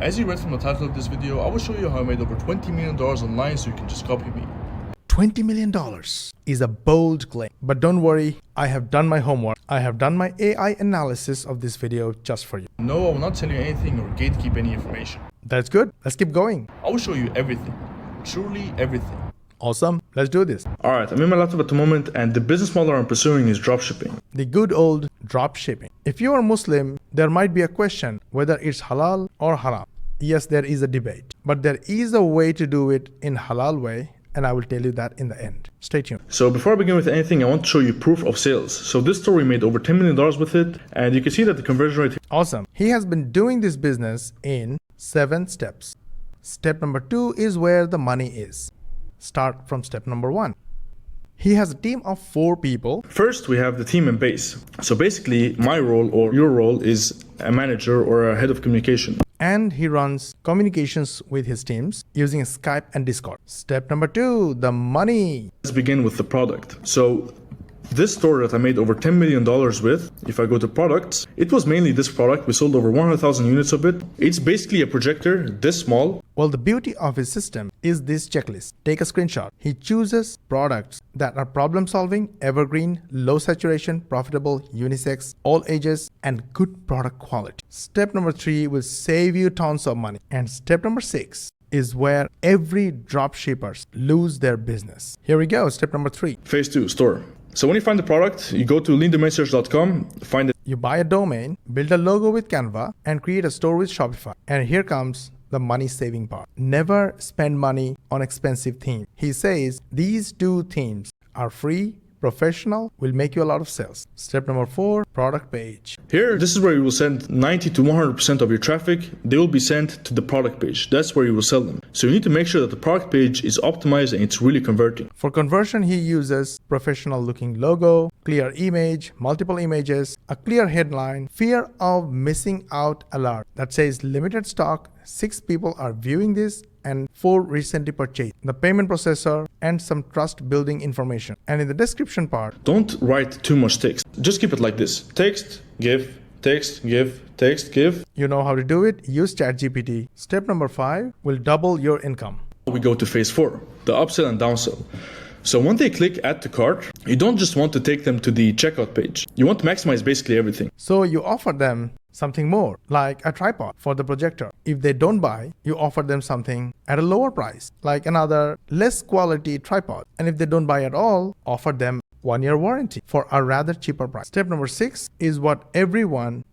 As you read from the title of this video, I will show you how I made over $20 million online so you can just copy me. $20 million is a bold claim, but don't worry, I have done my homework. I have done my AI analysis of this video just for you. No, I will not tell you anything or gatekeep any information. That's good. Let's keep going. I will show you everything. Truly everything. Awesome. Let's do this. Alright, I'm in my laptop at the moment and the business model I'm pursuing is dropshipping. The good old drop shipping. If you are Muslim, there might be a question whether it's halal or haram. Yes, there is a debate, but there is a way to do it in halal way, and I will tell you that in the end. Stay tuned. So before I begin with anything, I want to show you proof of sales. So this store we made over $10 million with it, and you can see that the conversion rate. Awesome. He has been doing this business in 7 steps. Step number 2 is where the money is. Start from step number 1. He has a team of 4 people. First, we have the team and base. So basically, my role or your role is a manager or a head of communication. And he runs communications with his teams using Skype and Discord. Step number 2, the money. Let's begin with the product. So this store that I made over $10 million with, if I go to products, it was mainly this product. We sold over 100,000 units of it. It's basically a projector this small. Well, the beauty of his system is this checklist. Take a screenshot. He chooses products that are problem solving, evergreen, low saturation, profitable, unisex, all ages, and good product quality. Step number 3 will save you tons of money. And step number 6 is where every dropshippers lose their business. Here we go. Step number 3. Phase 2, store. So when you find the product, you go to leandomainsearch.com, find it. You buy a domain, build a logo with Canva, and create a store with Shopify. And here comes the money saving part. Never spend money on expensive themes. He says these 2 themes are free, professional, will make you a lot of sales. Step number 4, product page. Here, this is where you will send 90 to 100% of your traffic. They will be sent to the product page. That's where you will sell them. So you need to make sure that the product page is optimized and it's really converting. For conversion, he uses professional looking logo, clear image, multiple images, a clear headline, fear of missing out alert that says limited stock, 6 people are viewing this, and 4 recently purchased, the payment processor, and some trust building information. And in the description part, don't write too much text. Just keep it like this. Text, give, text, give, text, give. You know how to do it. Use ChatGPT. Step number 5 will double your income. We go to phase 4, the upsell and downsell. So when they click add to cart, you don't just want to take them to the checkout page. You want to maximize basically everything. So you offer them something more, like a tripod for the projector. If they don't buy, you offer them something at a lower price, like another less quality tripod. And if they don't buy at all, offer them 1-year warranty for a rather cheaper price. Step number 6 is what everyone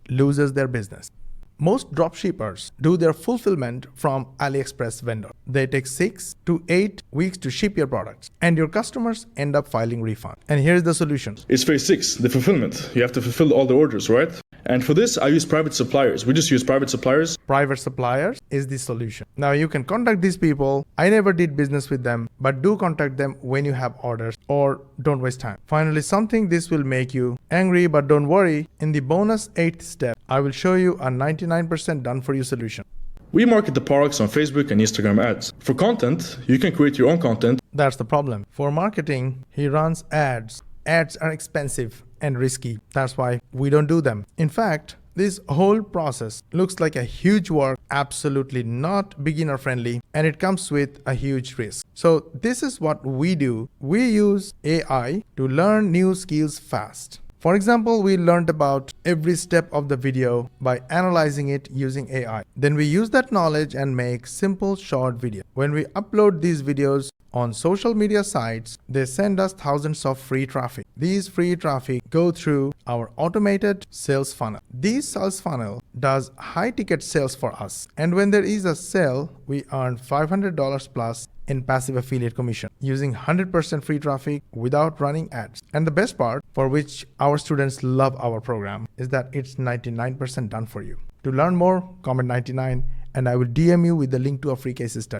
loses their business. Most dropshippers do their fulfillment from AliExpress vendor. They take 6 to 8 weeks to ship your products, and your customers end up filing refund. And here's the solution. It's phase 6, the fulfillment. You have to fulfill all the orders, right? And for this, I use private suppliers. We just use private suppliers. Private suppliers is the solution. Now you can contact these people. I never did business with them, but do contact them when you have orders or don't waste time. Finally, something this will make you angry, but don't worry. In the bonus 8th step, I will show you a 99% done for you solution. We market the products on Facebook and Instagram ads. For content, you can create your own content. That's the problem. For marketing, he runs ads. Ads are expensive and risky. That's why we don't do them. In fact, this whole process looks like a huge work, absolutely not beginner friendly, and it comes with a huge risk. So this is what we do. We use AI to learn new skills fast. For example, we learned about every step of the video by analyzing it using AI. Then we use that knowledge and make simple short videos. When we upload these videos on social media sites, they send us thousands of free traffic. These free traffic go through our automated sales funnel. This sales funnel does high ticket sales for us. And when there is a sale, we earn $500 plus in passive affiliate commission using 100% free traffic without running ads. And the best part, for which our students love our program, is that it's 99% done for you. To learn more, comment 99 and I will DM you with the link to a free case study.